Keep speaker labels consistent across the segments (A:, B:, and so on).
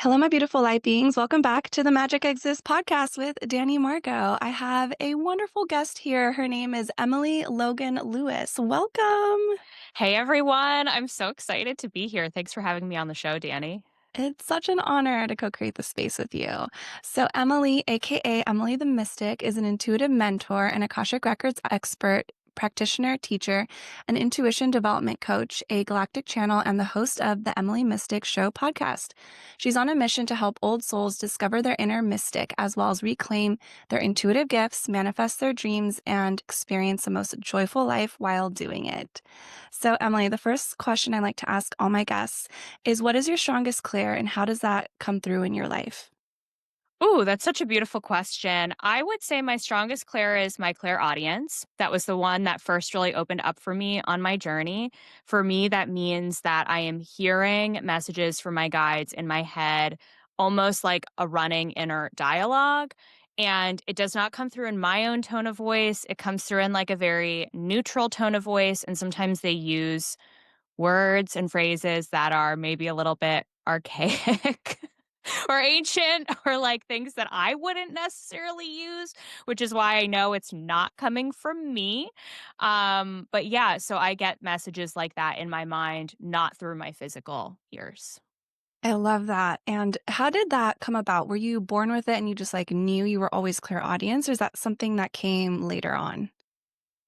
A: Hello, my beautiful light beings. Welcome back to the Magic Exists podcast with Danny Margot. I have a wonderful guest here. Her name is Emily Logan-Lewis. Welcome.
B: Hey everyone, I'm so excited to be here. Thanks for having me on the show, Danny.
A: It's such an honor to co create the space with you. So, Emily, aka Emily the Mystic, is an intuitive mentor and Akashic Records expert, practitioner, teacher, an intuition development coach, a galactic channel, and the host of the Emily Mystic Show podcast. She's on a mission to help old souls discover their inner mystic, as well as reclaim their intuitive gifts, manifest their dreams, and experience the most joyful life while doing it. So, Emily, the first question I like to ask all my guests is what is your strongest clair and how does that come through in your life?
B: Ooh, that's such a beautiful question. I would say my strongest clair is my clairaudience. That was the one that first really opened up for me on my journey. For me, that means that I am hearing messages from my guides in my head, almost like a running inner dialogue. And it does not come through in my own tone of voice. It comes through in like a very neutral tone of voice. And sometimes they use words and phrases that are maybe a little bit archaic or ancient or like things that I wouldn't necessarily use, which is why I know it's not coming from me. But yeah, so I get messages like that in my mind, not through my physical ears.
A: I love that. And how did that come about? Were you born with it and you just like knew you were always clairaudience, or is that something that came later on?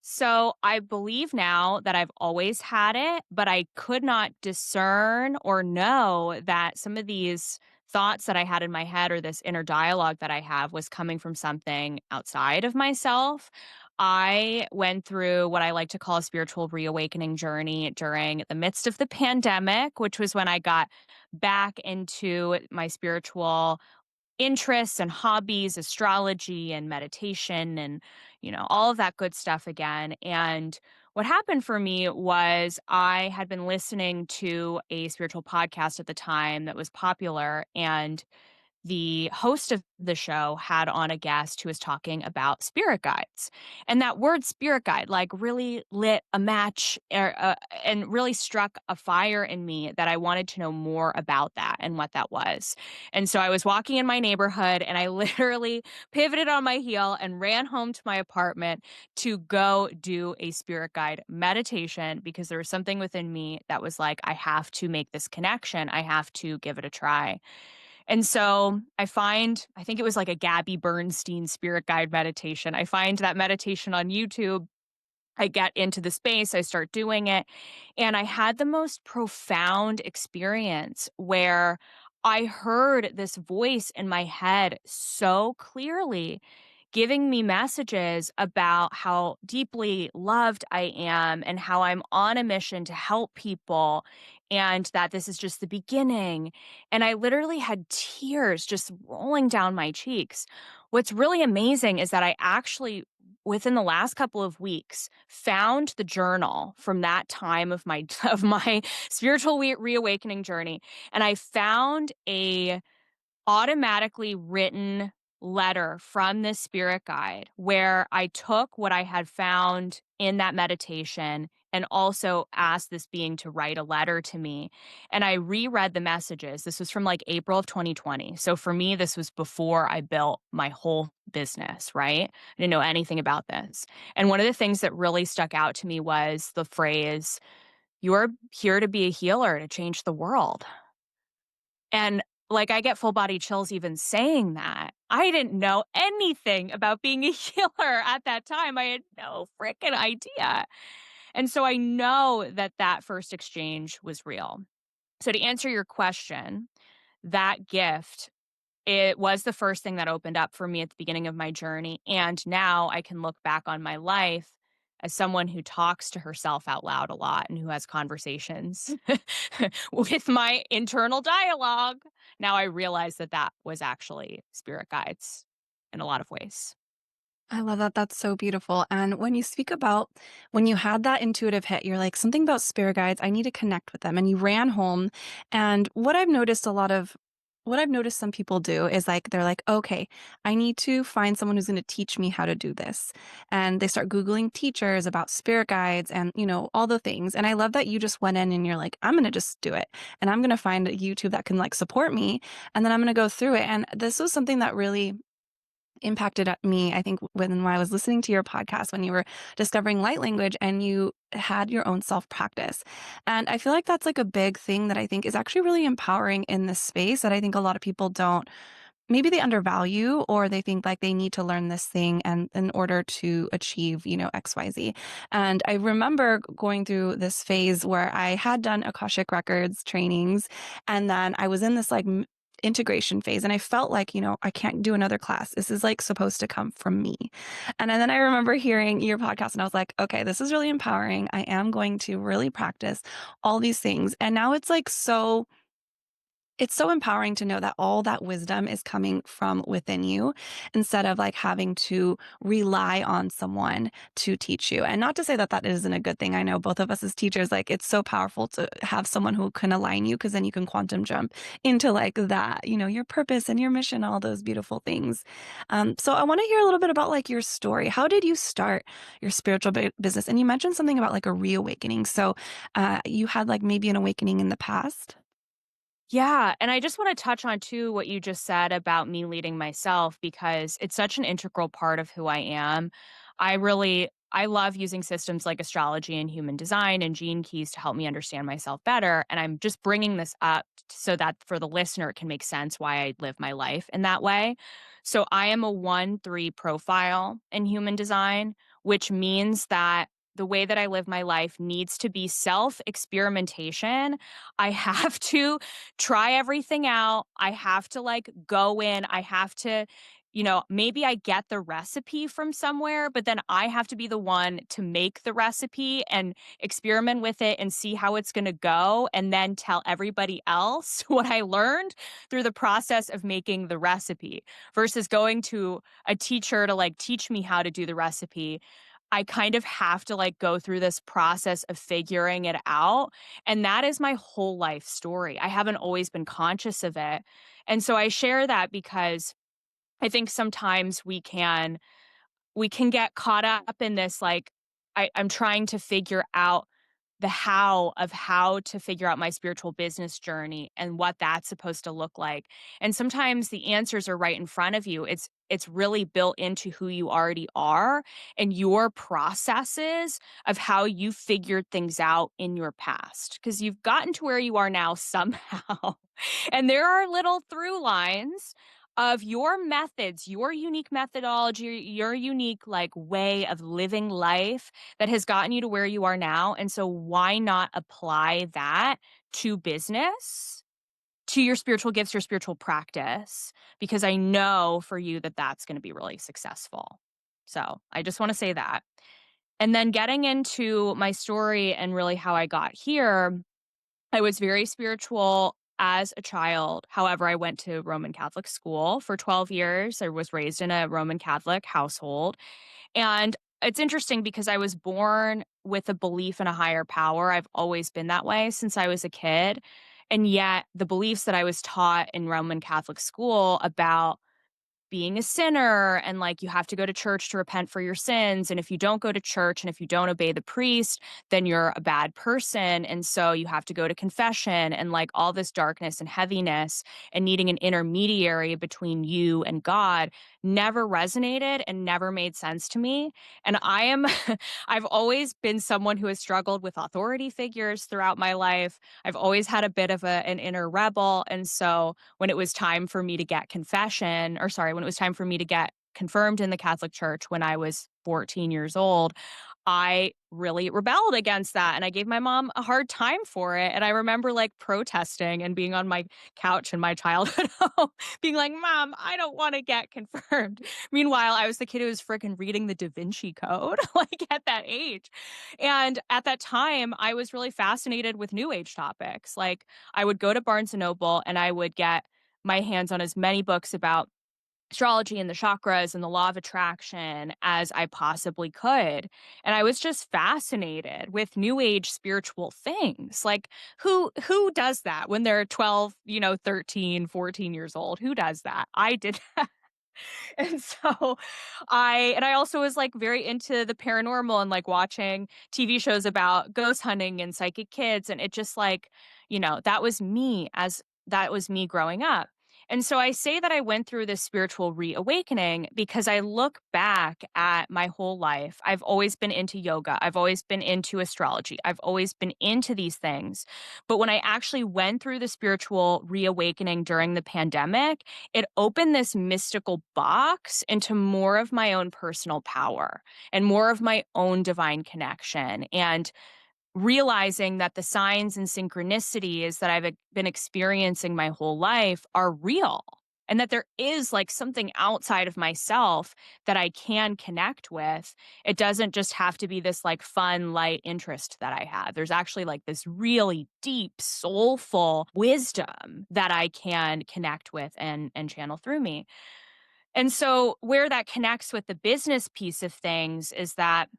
B: So I believe now that I've always had it, but I could not discern or know that some of these thoughts that I had in my head or this inner dialogue that I have was coming from something outside of myself. I went through what I like to call a spiritual reawakening journey during the midst of the pandemic, which was when I got back into my spiritual interests and hobbies, astrology and meditation and, all of that good stuff again. And what happened for me was I had been listening to a spiritual podcast at the time that was popular, and the host of the show had on a guest who was talking about spirit guides. And that word spirit guide like really lit a match and really struck a fire in me that I wanted to know more about that and what that was. And so I was walking in my neighborhood and I literally pivoted on my heel and ran home to my apartment to go do a spirit guide meditation because there was something within me that was like, I have to make this connection. I have to give it a try. And so I think it was like a Gabby Bernstein spirit guide meditation. I find that meditation on YouTube. I get into the space, I start doing it, and I had the most profound experience where I heard this voice in my head so clearly giving me messages about how deeply loved I am and how I'm on a mission to help people and that this is just the beginning. And I literally had tears just rolling down my cheeks. What's really amazing is that I actually within the last couple of weeks found the journal from that time of my of my spiritual reawakening journey, and I found a automatically written letter from this spirit guide where I took what I had found in that meditation and also asked this being to write a letter to me. And I reread the messages. This was from like April of 2020. So for me, this was before I built my whole business, right? I didn't know anything about this. And one of the things that really stuck out to me was the phrase, "You're here to be a healer, to change the world." And, like, I get full body chills even saying that. I didn't know anything about being a healer at that time. I had no freaking idea. And so I know that that first exchange was real. So to answer your question, that gift, it was the first thing that opened up for me at the beginning of my journey, and now I can look back on my life as someone who talks to herself out loud a lot and who has conversations with my internal dialogue. Now I realize that that was actually spirit guides in a lot of ways.
A: I love that. That's so beautiful. And when you speak about when you had that intuitive hit, you're like, something about spirit guides, I need to connect with them. And you ran home. And what I've noticed a lot of What I've noticed some people do is like they're like, okay, I need to find someone who's going to teach me how to do this. And they start Googling teachers about spirit guides and, all the things. And I love that you just went in and you're like, I'm going to just do it. And I'm going to find a YouTube that can like support me. And then I'm going to go through it. And this was something that really impacted me, I think, when I was listening to your podcast, when you were discovering light language and you had your own self practice. And I feel like that's like a big thing that I think is actually really empowering in this space that I think a lot of people don't, maybe they undervalue or they think like they need to learn this thing and in order to achieve, XYZ. And I remember going through this phase where I had done Akashic Records trainings and then I was in this like integration phase and I felt like, I can't do another class. This is like supposed to come from me. And then I remember hearing your podcast and I was like, okay, this is really empowering. I am going to really practice all these things. And now it's so empowering to know that all that wisdom is coming from within you instead of like having to rely on someone to teach you. And not to say that that isn't a good thing. I know both of us as teachers, like it's so powerful to have someone who can align you because then you can quantum jump into like that, your purpose and your mission, all those beautiful things. So I want to hear a little bit about like your story. How did you start your spiritual business? And you mentioned something about like a reawakening. So you had like maybe an awakening in the past.
B: Yeah, and I just wanna touch on too what you just said about me leading myself because it's such an integral part of who I am. I love using systems like astrology and human design and gene keys to help me understand myself better, and I'm just bringing this up so that for the listener, it can make sense why I live my life in that way. So I am a 1-3 profile in human design, which means that the way that I live my life needs to be self experimentation. I have to try everything out. I have to like go in. I have to, maybe I get the recipe from somewhere, but then I have to be the one to make the recipe and experiment with it and see how it's going to go. And then tell everybody else what I learned through the process of making the recipe versus going to a teacher to like teach me how to do the recipe. I kind of have to like go through this process of figuring it out. And that is my whole life story. I haven't always been conscious of it. And so I share that because I think sometimes we can get caught up in this like I'm trying to figure out the how to figure out my spiritual business journey and what that's supposed to look like. And sometimes the answers are right in front of you. It's really built into who you already are and your processes of how you figured things out in your past because you've gotten to where you are now somehow. And there are little through lines of your methods, your unique methodology, your unique like way of living life that has gotten you to where you are now. And so why not apply that to business, to your spiritual gifts, your spiritual practice? Because I know for you that that's going to be really successful. So I just want to say that. And then getting into my story and really how I got here, I was very spiritual as a child. However, I went to Roman Catholic school for 12 years. I was raised in a Roman Catholic household. And it's interesting because I was born with a belief in a higher power. I've always been that way since I was a kid. And yet, the beliefs that I was taught in Roman Catholic school about being a sinner and like you have to go to church to repent for your sins, and if you don't go to church and if you don't obey the priest then you're a bad person, and so you have to go to confession, and like all this darkness and heaviness and needing an intermediary between you and God never resonated and never made sense to me. And I am I've always been someone who has struggled with authority figures throughout my life. I've always had a bit of an inner rebel, and so when it was time for me to get confession, or sorry, when it was time for me to get confirmed in the Catholic Church when I was 14 years old, I really rebelled against that and I gave my mom a hard time for it. And I remember like protesting and being on my couch in my childhood home, being like, Mom, I don't want to get confirmed. Meanwhile, I was the kid who was freaking reading the Da Vinci Code, like at that age. And at that time, I was really fascinated with New Age topics. Like I would go to Barnes and Noble and I would get my hands on as many books about astrology and the chakras and the law of attraction as I possibly could. And I was just fascinated with new age spiritual things. Like who does that when they're 12, 13, 14 years old? Who does that? I did that. And so I also was like very into the paranormal and like watching TV shows about ghost hunting and psychic kids, and it just like, that was me growing up. And so I say that I went through this spiritual reawakening because I look back at my whole life. I've always been into yoga. I've always been into astrology. I've always been into these things. But when I actually went through the spiritual reawakening during the pandemic, it opened this mystical box into more of my own personal power and more of my own divine connection. And realizing that the signs and synchronicities that been experiencing my whole life are real, and that there is like something outside of myself that I can connect with. It doesn't just have to be this like fun, light interest that I have. There's actually like this really deep, soulful wisdom that I can connect with and channel through me. And so, where that connects with the business piece of things is that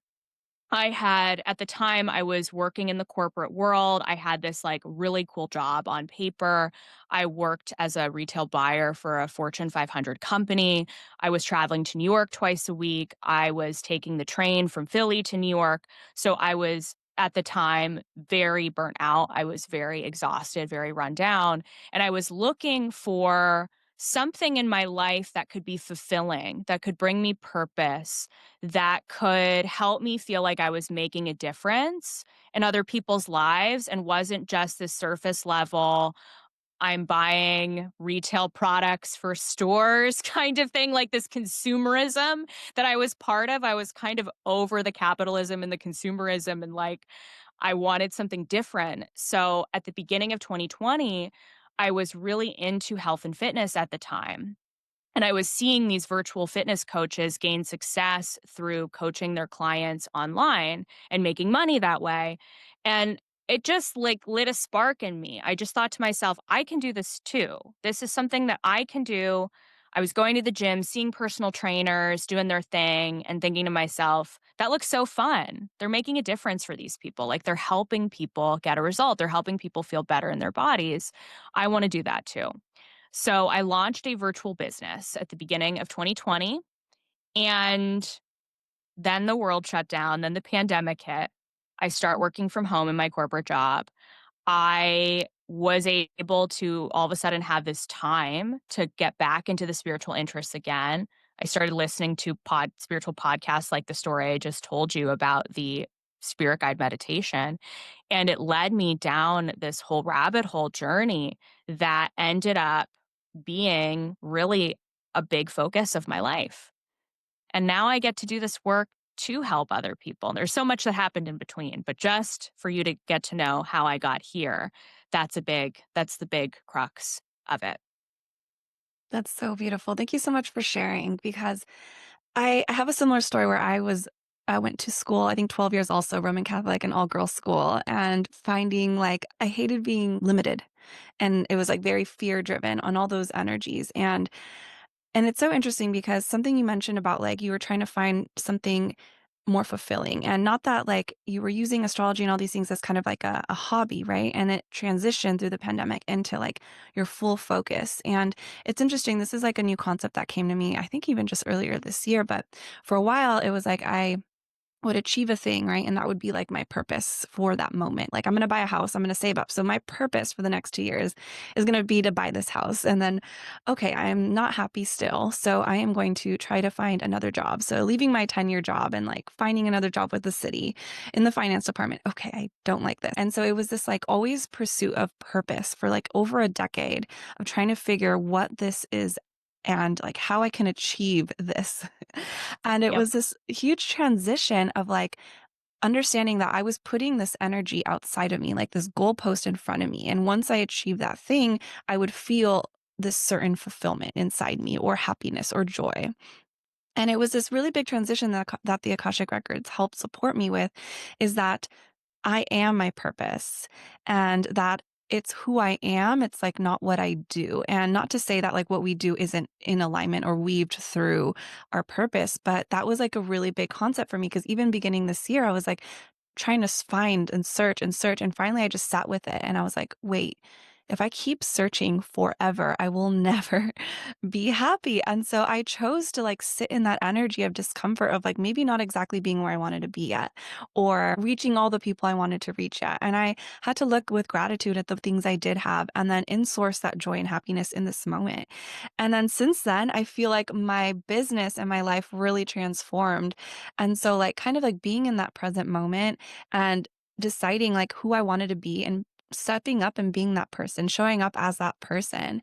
B: I had at the time, I was working in the corporate world. I had this, like, really cool job on paper. I worked as a retail buyer for a Fortune 500 company. I was traveling to New York twice a week. I was taking the train from Philly to New York. So I was, at the time, very burnt out. I was very exhausted, very run down, and I was looking for something in my life that could be fulfilling, that could bring me purpose, that could help me feel like I was making a difference in other people's lives and wasn't just this surface level, I'm buying retail products for stores kind of thing, like this consumerism that I was part of. I was kind of over the capitalism and the consumerism, and like I wanted something different. So at the beginning of 2020, I was really into health and fitness at the time. And I was seeing these virtual fitness coaches gain success through coaching their clients online and making money that way. And it just like lit a spark in me. I just thought to myself, I can do this too. This is something that I can do. I was going to the gym, seeing personal trainers doing their thing, and thinking to myself, that looks so fun. They're making a difference for these people. Like they're helping people get a result, they're helping people feel better in their bodies. I want to do that too. So I launched a virtual business at the beginning of 2020, and then the world shut down, then the pandemic hit. I start working from home in my corporate job. I was able to all of a sudden have this time to get back into the spiritual interests again. I started listening to spiritual podcasts like the story I just told you about the spirit guide meditation. And it led me down this whole rabbit hole journey that ended up being really a big focus of my life. And now I get to do this work to help other people. And there's so much that happened in between, but just for you to get to know how I got here, that's the big crux of it.
A: That's so beautiful. Thank you so much for sharing because I have a similar story where I went to school, I think 12 years also, Roman Catholic and all girls school, and finding like I hated being limited. And it was like very fear driven on all those energies. And it's so interesting because something you mentioned about like you were trying to find something more fulfilling, and not that like you were using astrology and all these things as kind of like a hobby, right? And it transitioned through the pandemic into like your full focus. And it's interesting. This is like a new concept that came to me, I think even just earlier this year. But for a while, it was like I would achieve a thing, right? And that would be like my purpose for that moment. Like, I'm going to buy a house, I'm going to save up. So, my purpose for the next 2 years is going to be to buy this house. And then, okay, I am not happy still. So, I am going to try to find another job. So, leaving my 10-year job and like finding another job with the city in the finance department. Okay, I don't like this. And so, it was this like always pursuit of purpose for like over a decade of trying to figure what this is and like how I can achieve this. And it
B: Yep.
A: was this huge transition of like understanding that I was putting this energy outside of me, like this goalpost in front of me. And once I achieved that thing, I would feel this certain fulfillment inside me or happiness or joy. And it was this really big transition that the Akashic Records helped support me with, is that I am my purpose, and that it's who I am. It's like not what I do. And not to say that like what we do isn't in alignment or weaved through our purpose, but that was like a really big concept for me because even beginning this year, I was like trying to find and search and search. And finally, I just sat with it and I was like, wait, if I keep searching forever, I will never be happy. And so I chose to like sit in that energy of discomfort of like maybe not exactly being where I wanted to be yet or reaching all the people I wanted to reach yet. And I had to look with gratitude at the things I did have and then in-source that joy and happiness in this moment. And then since then, I feel like my business and my life really transformed. And so like kind of like being in that present moment and deciding like who I wanted to be and stepping up and being that person, showing up as that person.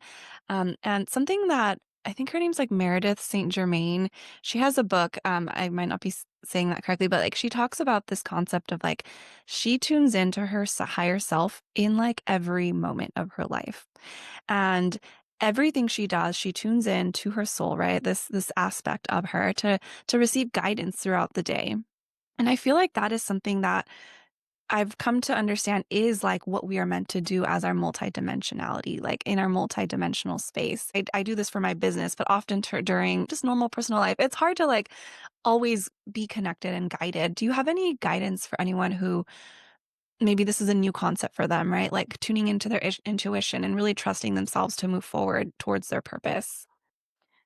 A: And something that I think her name's like Meredith St. Germain. She has a book. I might not be saying that correctly, but like she talks about this concept of like she tunes into her higher self in like every moment of her life. And everything she does, she tunes in to her soul, right? This aspect of her to receive guidance throughout the day. And I feel like that is something that I've come to understand is like what we are meant to do as our multidimensionality, like in our multidimensional space. I do this for my business, but often during just normal personal life, it's hard to like always be connected and guided. Do you have any guidance for anyone who maybe this is a new concept for them, right? Like tuning into their intuition and really trusting themselves to move forward towards their purpose?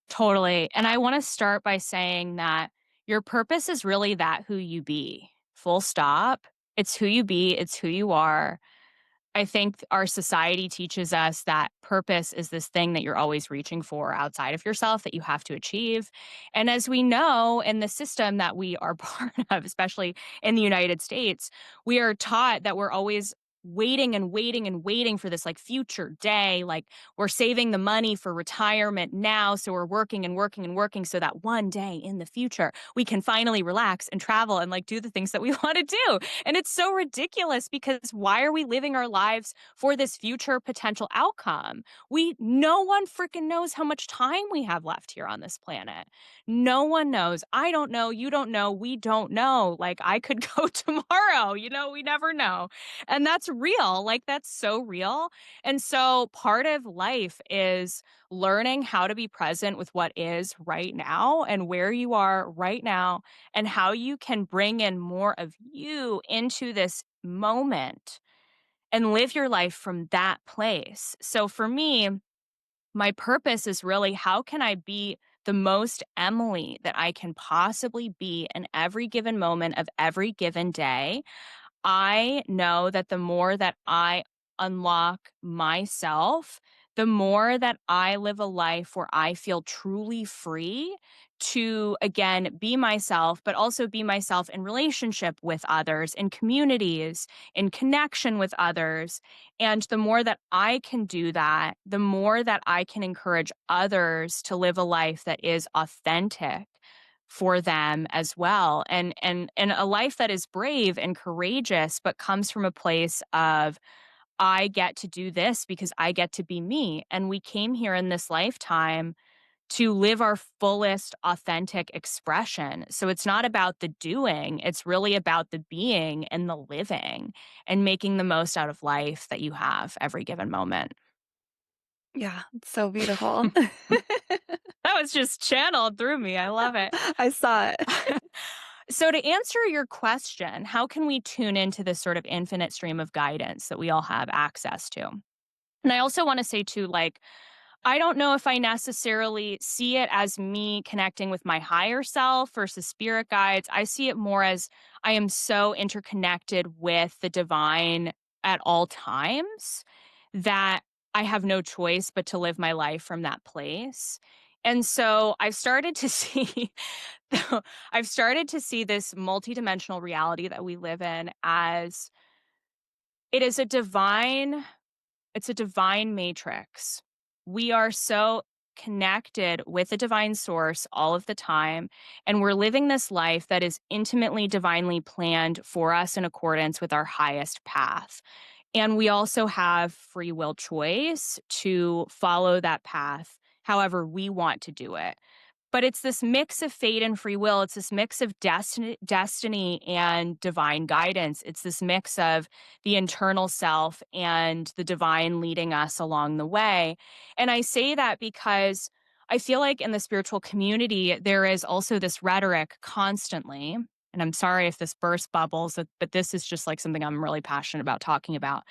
B: Totally. And I want to start by saying that your purpose is really that who you be. Full stop. It's who you be, it's who you are. I think our society teaches us that purpose is this thing that you're always reaching for outside of yourself that you have to achieve. And as we know in the system that we are part of, especially in the United States, we are taught that we're always waiting and waiting and waiting for this like future day. Like we're saving the money for retirement now. So we're working and working and working so that one day in the future we can finally relax and travel and like do the things that we want to do. And it's so ridiculous because why are we living our lives for this future potential outcome? No one freaking knows how much time we have left here on this planet. No one knows. I don't know. You don't know. We don't know. Like I could go tomorrow, we never know. And that's real. Like that's so real. And so part of life is learning how to be present with what is right now and where you are right now and how you can bring in more of you into this moment and live your life from that place. So for me, my purpose is really how can I be the most Emily that I can possibly be in every given moment of every given day. I know that the more that I unlock myself, the more that I live a life where I feel truly free to, again, be myself, but also be myself in relationship with others, in communities, in connection with others. And the more that I can do that, the more that I can encourage others to live a life that is authentic for them as well and a life that is brave and courageous but comes from a place of I get to do this because I get to be me and we came here in this lifetime to live our fullest authentic expression. So it's not about the doing, it's really about the being and the living and making the most out of life that you have every given moment.
A: Yeah, it's so beautiful.
B: That was just channeled through me. I love it.
A: I saw it.
B: So, to answer your question, how can we tune into this sort of infinite stream of guidance that we all have access to? And I also want to say, too, like, I don't know if I necessarily see it as me connecting with my higher self versus spirit guides. I see it more as I am so interconnected with the divine at all times that I have no choice but to live my life from that place. And so I've started to see I've started to see this multidimensional reality that we live in as it is it's a divine matrix. We are so connected with the divine source all of the time, and we're living this life that is intimately divinely planned for us in accordance with our highest path. And we also have free will choice to follow that path however we want to do it. But it's this mix of fate and free will. It's this mix of destiny and divine guidance. It's this mix of the internal self and the divine leading us along the way. And I say that because I feel like in the spiritual community, there is also this rhetoric constantly. And I'm sorry if this burst bubbles, but this is just like something I'm really passionate about talking about,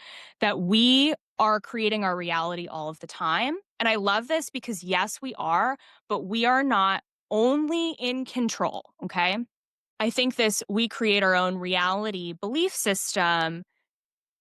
B: that we are creating our reality all of the time. And I love this because, yes, we are, but we are not only in control. Okay. I think this we create our own reality belief system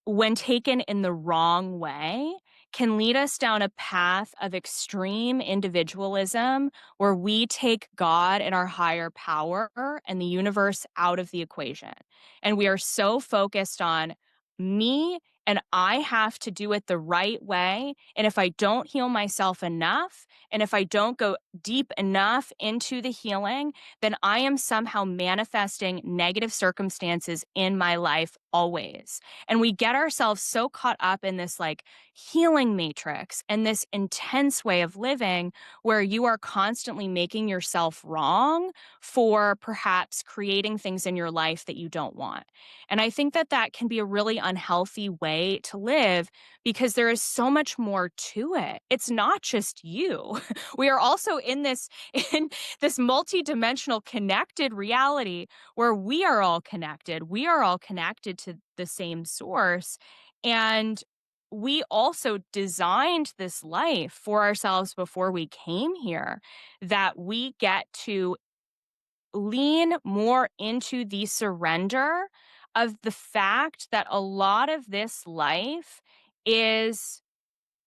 B: when taken in the wrong way, can lead us down a path of extreme individualism where we take God and our higher power and the universe out of the equation. And we are so focused on me and I have to do it the right way. And if I don't heal myself enough, and if I don't go deep enough into the healing, then I am somehow manifesting negative circumstances in my life always. And we get ourselves so caught up in this like healing matrix and this intense way of living where you are constantly making yourself wrong for perhaps creating things in your life that you don't want. And I think that that can be a really unhealthy way to live because there is so much more to it. It's not just you. We are also in this multidimensional connected reality where we are all connected. We are all connected to the same source. And we also designed this life for ourselves before we came here, that we get to lean more into the surrender of the fact that a lot of this life is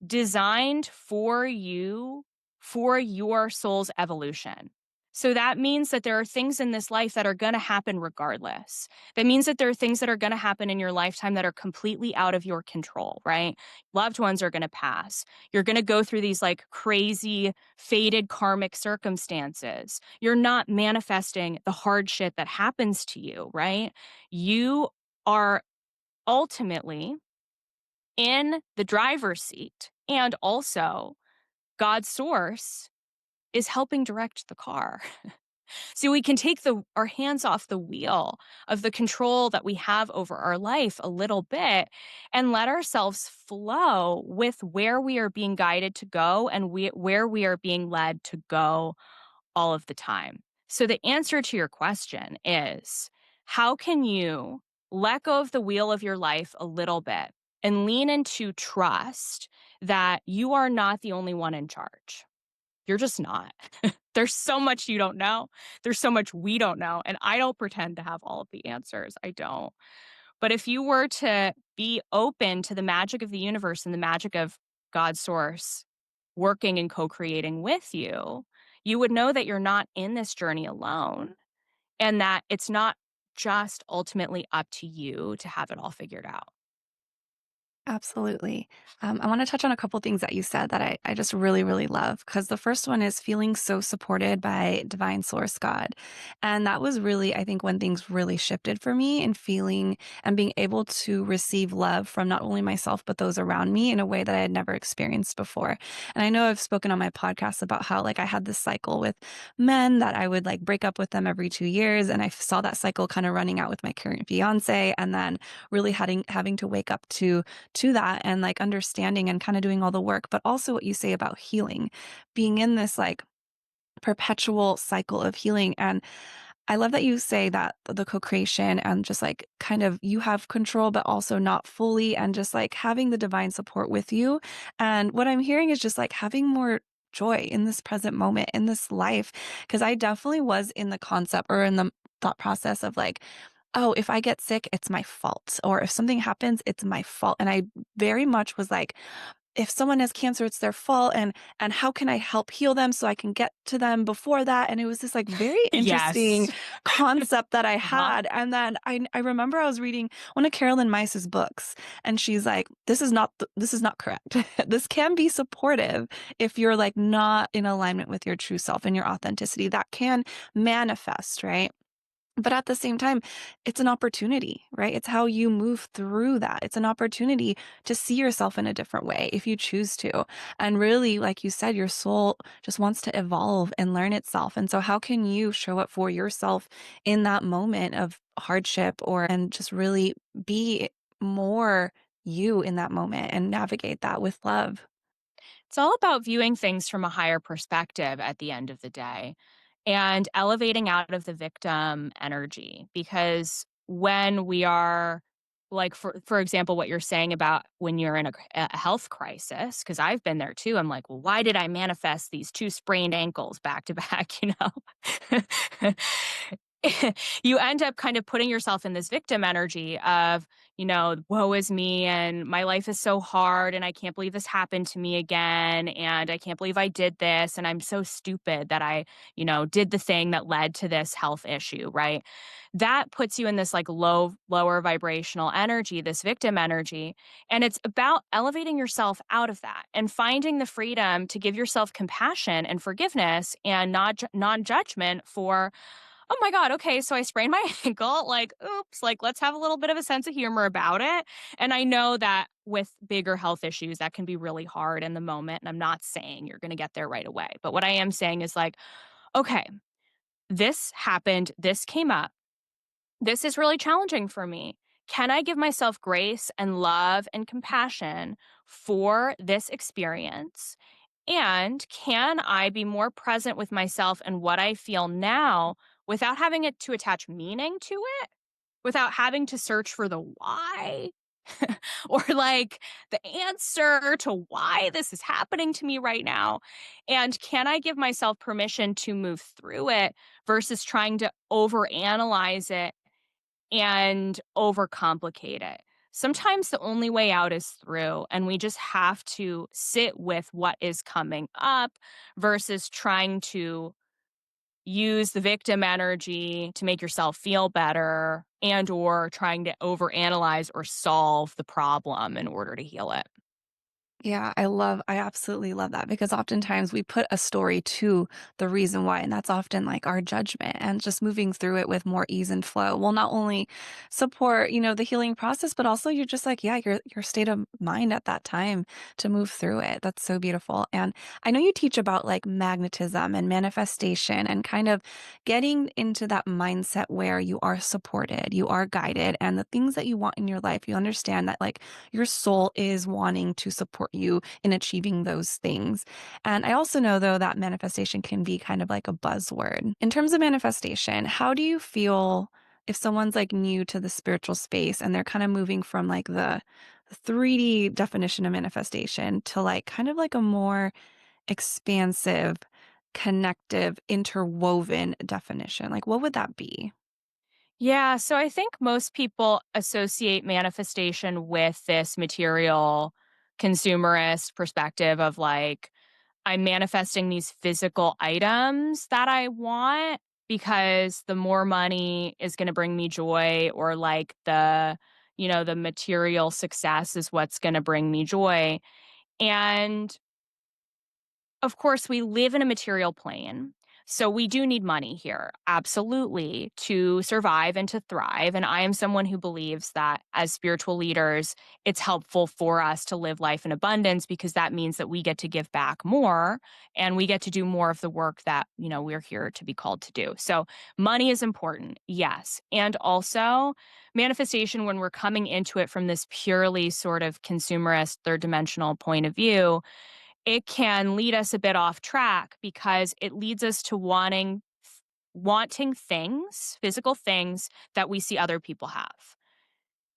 B: designed for you, for your soul's evolution. So that means that there are things in this life that are going to happen regardless. That means that there are things that are going to happen in your lifetime that are completely out of your control, right? Loved ones are going to pass. You're going to go through these like crazy, fated karmic circumstances. You're not manifesting the hard shit that happens to you, right? You are ultimately in the driver's seat. And also, God's source is helping direct the car. So we can take our hands off the wheel of the control that we have over our life a little bit and let ourselves flow with where we are being guided to go and where we are being led to go all of the time. So the answer to your question is, how can you let go of the wheel of your life a little bit and lean into trust that you are not the only one in charge? You're just not. There's so much you don't know. There's so much we don't know. And I don't pretend to have all of the answers. I don't. But if you were to be open to the magic of the universe and the magic of God's source working and co creating with you, you would know that you're not in this journey alone and that it's not just ultimately up to you to have it all figured out.
A: Absolutely. I want to touch on a couple things that you said that I just really, really love. Because the first one is feeling so supported by divine source God. And that was really, I think, when things really shifted for me in feeling and being able to receive love from not only myself, but those around me in a way that I had never experienced before. And I know I've spoken on my podcast about how, like, I had this cycle with men that I would like break up with them every 2 years. And I saw that cycle kind of running out with my current fiance. And then really having to wake up to that and like understanding and kind of doing all the work, but also what you say about healing, being in this like perpetual cycle of healing. And I love that you say that the co-creation and just like kind of you have control, but also not fully, and just like having the divine support with you. And what I'm hearing is just like having more joy in this present moment in this life. Cause I definitely was in the concept or in the thought process of like, oh, if I get sick, it's my fault. Or if something happens, it's my fault. And I very much was like, if someone has cancer, it's their fault. And how can I help heal them so I can get to them before that? And it was this like very
B: Yes.
A: interesting concept that I
B: Uh-huh.
A: had. And then I remember I was reading one of Carolyn Meiss's books, and she's like, this is not correct. This can be supportive if you're like not in alignment with your true self and your authenticity. That can manifest, right? But at the same time, it's an opportunity, right? It's how you move through that. It's an opportunity to see yourself in a different way if you choose to. And really, like you said, your soul just wants to evolve and learn itself. And so, how can you show up for yourself in that moment of hardship and just really be more you in that moment and navigate that with love?
B: It's all about viewing things from a higher perspective at the end of the day and elevating out of the victim energy. Because when we are, like, for example, what you're saying about when you're in a health crisis, because I've been there too. I'm like, well, why did I manifest these two sprained ankles back to back? You end up kind of putting yourself in this victim energy of, woe is me and my life is so hard and I can't believe this happened to me again and I can't believe I did this and I'm so stupid that I, did the thing that led to this health issue, right? That puts you in this like lower vibrational energy, this victim energy, and it's about elevating yourself out of that and finding the freedom to give yourself compassion and forgiveness and not non-judgment for, oh my god, okay, so I sprained my ankle, like, oops, like, let's have a little bit of a sense of humor about it, and I know that with bigger health issues, that can be really hard in the moment, and I'm not saying you're gonna get there right away, but what I am saying is like, "Okay, this happened, this came up, this is really challenging for me. Can I give myself grace and love and compassion for this experience? And can I be more present with myself and what I feel now without having it to attach meaning to it? Without having to search for the why or like the answer to why this is happening to me right now? And can I give myself permission to move through it versus trying to overanalyze it and overcomplicate it? Sometimes the only way out is through, and we just have to sit with what is coming up versus trying to use the victim energy to make yourself feel better and or trying to overanalyze or solve the problem in order to heal it.
A: Yeah, I absolutely love that because oftentimes we put a story to the reason why, and that's often like our judgment and just moving through it with more ease and flow will not only support, the healing process, but also you're just like, yeah, your state of mind at that time to move through it. That's so beautiful. And I know you teach about like magnetism and manifestation and kind of getting into that mindset where you are supported, you are guided, and the things that you want in your life, you understand that like your soul is wanting to support you in achieving those things. And I also know, though, that manifestation can be kind of like a buzzword. In terms of manifestation, how do you feel if someone's like new to the spiritual space and they're kind of moving from like the 3D definition of manifestation to like kind of like a more expansive, connective, interwoven definition? Like, what would that be?
B: Yeah, so I think most people associate manifestation with this material consumerist perspective of like, I'm manifesting these physical items that I want because the more money is going to bring me joy, or like the material success is what's going to bring me joy. And of course, we live in a material plane. So we do need money here, absolutely, to survive and to thrive. And I am someone who believes that as spiritual leaders, it's helpful for us to live life in abundance because that means that we get to give back more and we get to do more of the work that, we're here to be called to do. So money is important, yes. And also manifestation, when we're coming into it from this purely sort of consumerist, third dimensional point of view, it can lead us a bit off track because it leads us to wanting things, physical things that we see other people have.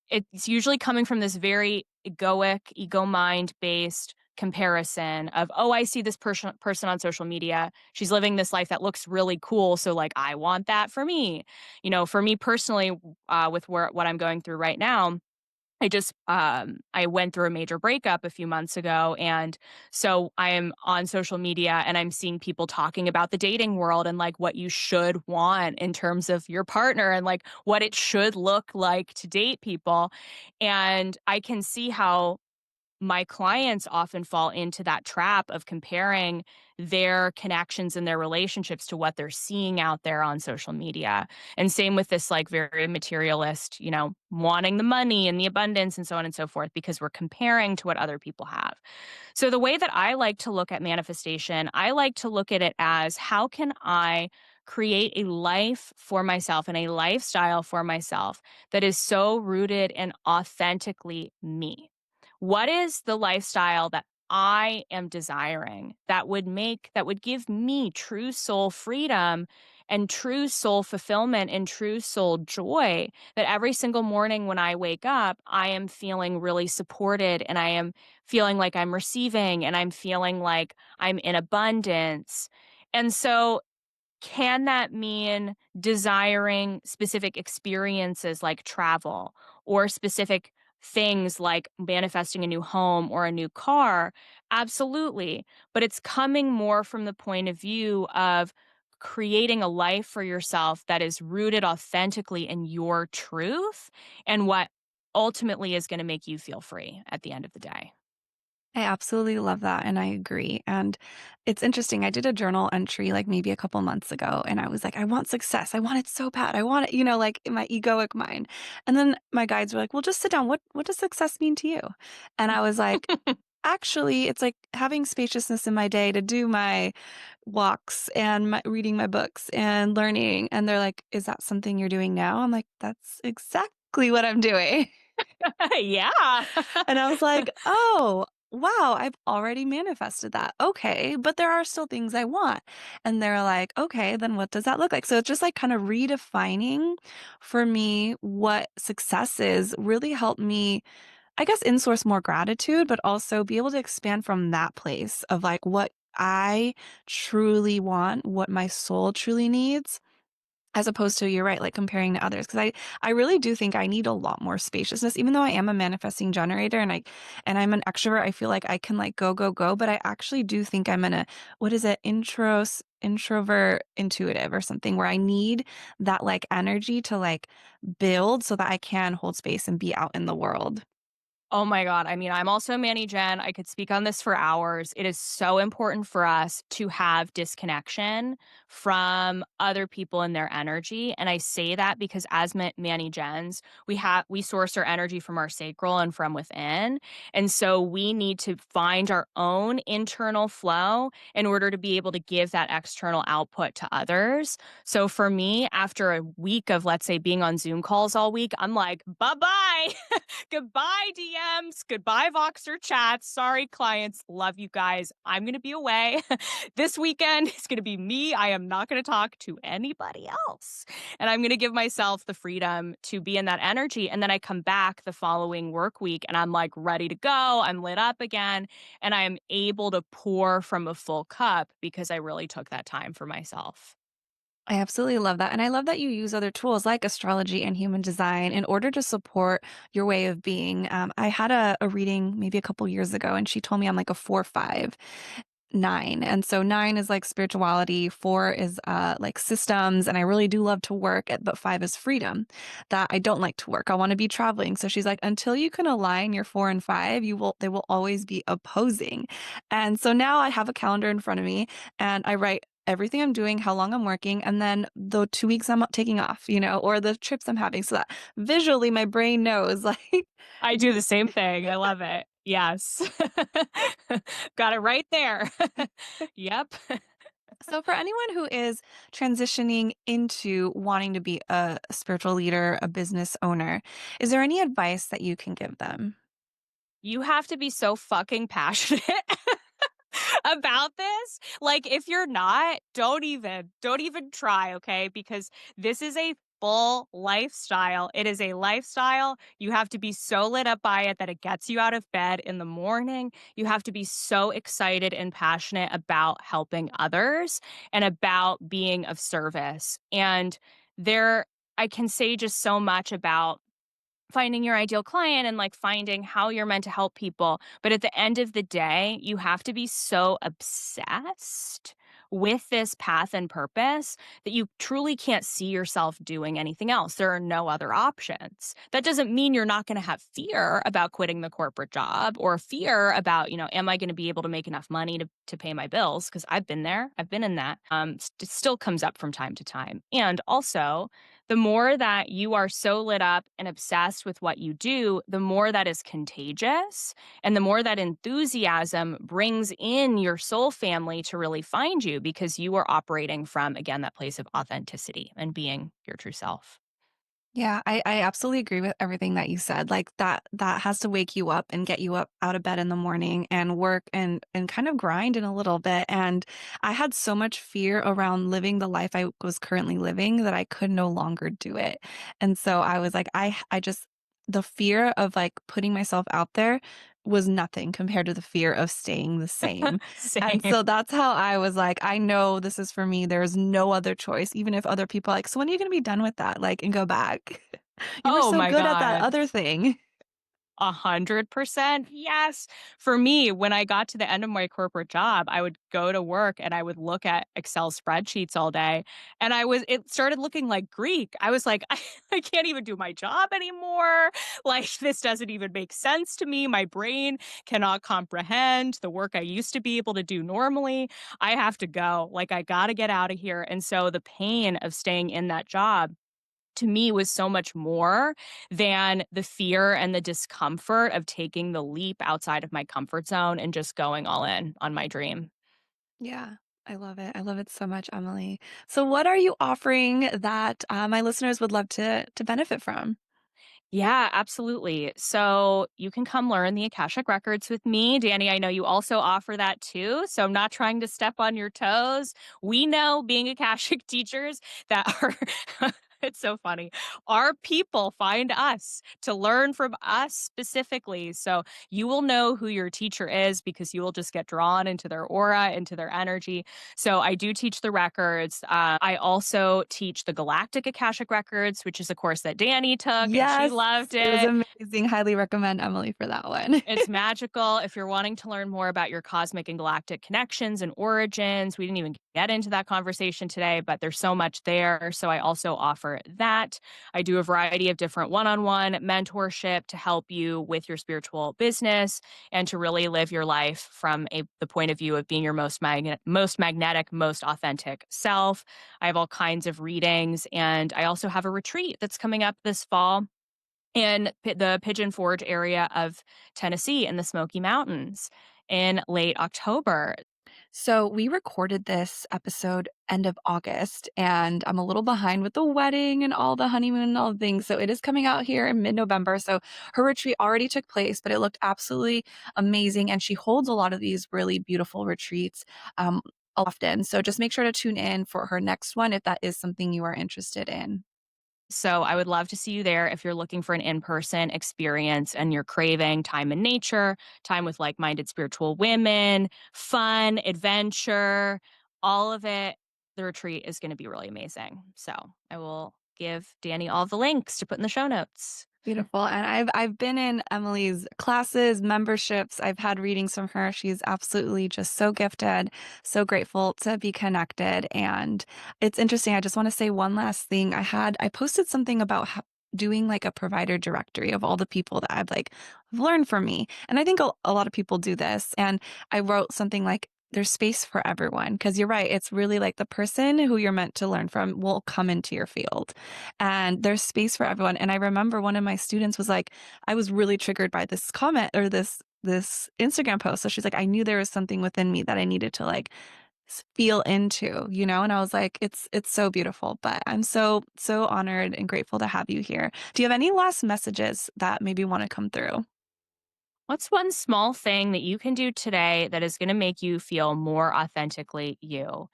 B: It's usually coming from this very egoic, ego mind based comparison of, oh, I see this person on social media. She's living this life that looks really cool. So, like, I want that for me. For me personally, with what I'm going through right now, I went through a major breakup a few months ago, and so I am on social media and I'm seeing people talking about the dating world and like what you should want in terms of your partner and like what it should look like to date people. And I can see how my clients often fall into that trap of comparing their connections and their relationships to what they're seeing out there on social media. And same with this like very materialist, wanting the money and the abundance and so on and so forth, because we're comparing to what other people have. So the way that I like to look at manifestation, I like to look at it as how can I create a life for myself and a lifestyle for myself that is so rooted and authentically me? What is the lifestyle that I am desiring that would give me true soul freedom and true soul fulfillment and true soul joy, that every single morning when I wake up, I am feeling really supported and I am feeling like I'm receiving and I'm feeling like I'm in abundance. And so can that mean desiring specific experiences like travel or specific things like manifesting a new home or a new car? Absolutely. But it's coming more from the point of view of creating a life for yourself that is rooted authentically in your truth and what ultimately is going to make you feel free at the end of the day.
A: I absolutely love that, and I agree, and it's interesting, I did a journal entry, like, maybe a couple months ago, and I was like, "I want success, I want it so bad, I want it," like, in my egoic mind, and then my guides were like, "Well, just sit down, what does success mean to you?" And I was like, "Actually, it's like having spaciousness in my day to do my walks and my reading my books and learning," and they're like, "Is that something you're doing now?" I'm like, "That's exactly what I'm doing."
B: Yeah.
A: And I was like, "Oh, wow, I've already manifested that. Okay, but there are still things I want." And they're like, "Okay, then what does that look like?" So it's just like kind of redefining for me what success is really helped me, I guess, in-source more gratitude, but also be able to expand from that place of like what I truly want, what my soul truly needs, as opposed to, you're right, like, comparing to others, because I really do think I need a lot more spaciousness, even though I am a manifesting generator and I'm an extrovert, I feel like I can, like, go, go, go, but I actually do think I'm in a what is it? Introvert intuitive or something where I need that, like, energy to, like, build so that I can hold space and be out in the world.
B: Oh my god, I mean, I'm also Manny Gen, I could speak on this for hours. It is so important for us to have disconnection from other people and their energy, and I say that because as Manny Gens, we source our energy from our sacral and from within, and so we need to find our own internal flow in order to be able to give that external output to others. So for me, after a week of, let's say, being on Zoom calls all week, I'm like, "Bye-bye." Goodbye, DMs. Goodbye, Voxer chats. Sorry, clients. Love you guys. I'm going to be away. This weekend is going to be me. I am not going to talk to anybody else. And I'm going to give myself the freedom to be in that energy. And then I come back the following work week and I'm like ready to go. I'm lit up again. And I am able to pour from a full cup because I really took that time for myself.
A: I absolutely love that, and I love that you use other tools like astrology and human design in order to support your way of being. I had a reading maybe a couple years ago, and she told me I'm like a 4-5-9, and so 9 is like spirituality, 4 is, like systems, and I really do love to work, but 5 is freedom, that I don't like to work, I wanna be traveling, so she's like, "Until you can align your 4 and 5, they will always be opposing." And so now I have a calendar in front of me, and I write everything I'm doing, how long I'm working, and then the 2 weeks I'm taking off, or the trips I'm having, so that visually my brain knows, like.
B: I do the same thing. I love it. Yes. Got it right there. Yep.
A: So for anyone who is transitioning into wanting to be a spiritual leader, a business owner, is there any advice that you can give them?
B: You have to be so fucking passionate about this. Like if you're not, don't even try, okay? Because this is a full lifestyle. It is a lifestyle. You have to be so lit up by it that it gets you out of bed in the morning. You have to be so excited and passionate about helping others and about being of service. And there I can say just so much about finding your ideal client and like finding how you're meant to help people. But at the end of the day, you have to be so obsessed with this path and purpose that you truly can't see yourself doing anything else. There are no other options. That doesn't mean you're not going to have fear about quitting the corporate job or fear about, am I going to be able to make enough money to pay my bills? Because I've been there, I've been in that. It still comes up from time to time. And also, the more that you are so lit up and obsessed with what you do, the more that is contagious and the more that enthusiasm brings in your soul family to really find you because you are operating from, again, that place of authenticity and being your true self.
A: Yeah, I absolutely agree with everything that you said. Like that has to wake you up and get you up out of bed in the morning and work and kind of grind in a little bit. And I had so much fear around living the life I was currently living that I could no longer do it. And so I was like, I just the fear of like putting myself out there was nothing compared to the fear of staying the same. And
B: Same.
A: so that's how I was like, I know this is for me. There's no other choice. Even if other people are like, so when are you going to be done with that? Like, and go back. You were
B: Oh
A: so
B: my
A: good at that
B: God.
A: other thing.
B: 100%. Yes. For me, when I got to the end of my corporate job, I would go to work and I would look at Excel spreadsheets all day. And it started looking like Greek. I was like, I can't even do my job anymore. Like, this doesn't even make sense to me. My brain cannot comprehend the work I used to be able to do normally. I have to go. Like, I got to get out of here. And so the pain of staying in that job to me was so much more than the fear and the discomfort of taking the leap outside of my comfort zone and just going all in on my dream.
A: Yeah, I love it. I love it so much, Emily. So, what are you offering that my listeners would love to benefit from?
B: Yeah, absolutely. So you can come learn the Akashic Records with me. Danny, I know you also offer that too. So I'm not trying to step on your toes. We know being Akashic teachers that are. It's so funny. Our people find us to learn from us specifically. So you will know who your teacher is because you will just get drawn into their aura, into their energy. So I do teach the records. I also teach the Galactic Akashic Records, which is a course that Danny took and she
A: Yes,
B: loved
A: it was
B: it.
A: amazing. Highly recommend Emily for that one.
B: It's magical if you're wanting to learn more about your cosmic and galactic connections and origins. We didn't even get into that conversation today, but there's so much there. So I also offer that. I do a variety of different one on one mentorship to help you with your spiritual business and to really live your life from the point of view of being your most magnetic, most authentic self. I have all kinds of readings, and I also have a retreat that's coming up this fall in the Pigeon Forge area of Tennessee in the Smoky Mountains in late October.
A: So we recorded this episode end of August, and I'm a little behind with the wedding and all the honeymoon and all the things. So it is coming out here in mid-November. So her retreat already took place, but it looked absolutely amazing. And she holds a lot of these really beautiful retreats often. So just make sure to tune in for her next one if that is something you are interested in.
B: So I would love to see you there if you're looking for an in-person experience and you're craving time in nature, time with like-minded spiritual women, fun, adventure, all of it. The retreat is going to be really amazing. So I will give Danny all the links to put in the show notes.
A: Beautiful. And I've been in Emily's classes, memberships. I've had readings from her. She's absolutely just so gifted, so grateful to be connected. And it's interesting. I just want to say one last thing. I posted something about doing like a provider directory of all the people that I've like learned from me. And I think a lot of people do this. And I wrote something like, there's space for everyone. Because you're right. It's really like the person who you're meant to learn from will come into your field and there's space for everyone. And I remember one of my students was like, I was really triggered by this comment or this Instagram post. So she's like, I knew there was something within me that I needed to like feel into, and I was like, it's so beautiful. But I'm so honored and grateful to have you here. Do you have any last messages that maybe want to come through?
B: What's one small thing that you can do today that is going to make you feel more authentically you?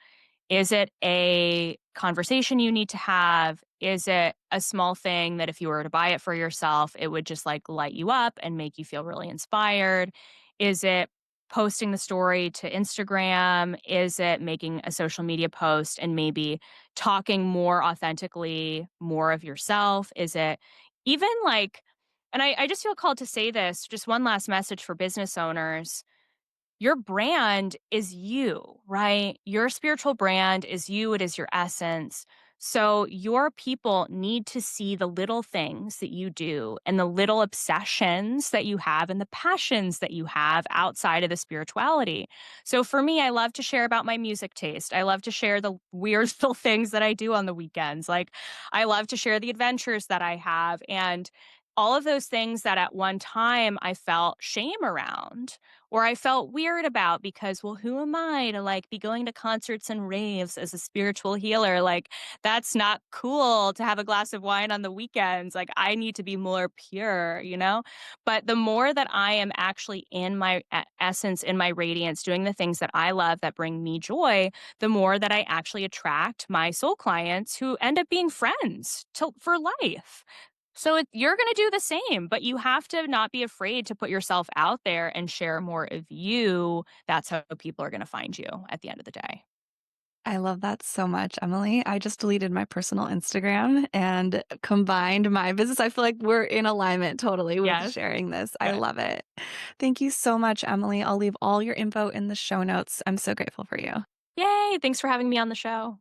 B: Is it a conversation you need to have? Is it a small thing that if you were to buy it for yourself, it would just like light you up and make you feel really inspired? Is it posting the story to Instagram? Is it making a social media post and maybe talking more authentically, more of yourself? Is it even like, and I just feel called to say this, just one last message for business owners. your brand is you, right? Your spiritual brand is you, it is your essence. So, your people need to see the little things that you do and the little obsessions that you have and the passions that you have outside of the spirituality. So, for me, I love to share about my music taste. I love to share the weird little things that I do on the weekends. Like, I love to share the adventures that I have and all of those things that at one time I felt shame around or I felt weird about because, well, who am I to like be going to concerts and raves as a spiritual healer? Like, that's not cool to have a glass of wine on the weekends. Like, I need to be more pure, you know? But the more that I am actually in my essence, in my radiance, doing the things that I love that bring me joy, the more that I actually attract my soul clients who end up being friends for life. So you're going to do the same, but you have to not be afraid to put yourself out there and share more of you. That's how people are going to find you at the end of the day.
A: I love that so much, Emily. I just deleted my personal Instagram and combined my business. I feel like we're in alignment totally with
B: Yes.
A: sharing this. I
B: Good.
A: love it. Thank you so much, Emily. I'll leave all your info in the show notes. I'm so grateful for you.
B: Yay. Thanks for having me on the show.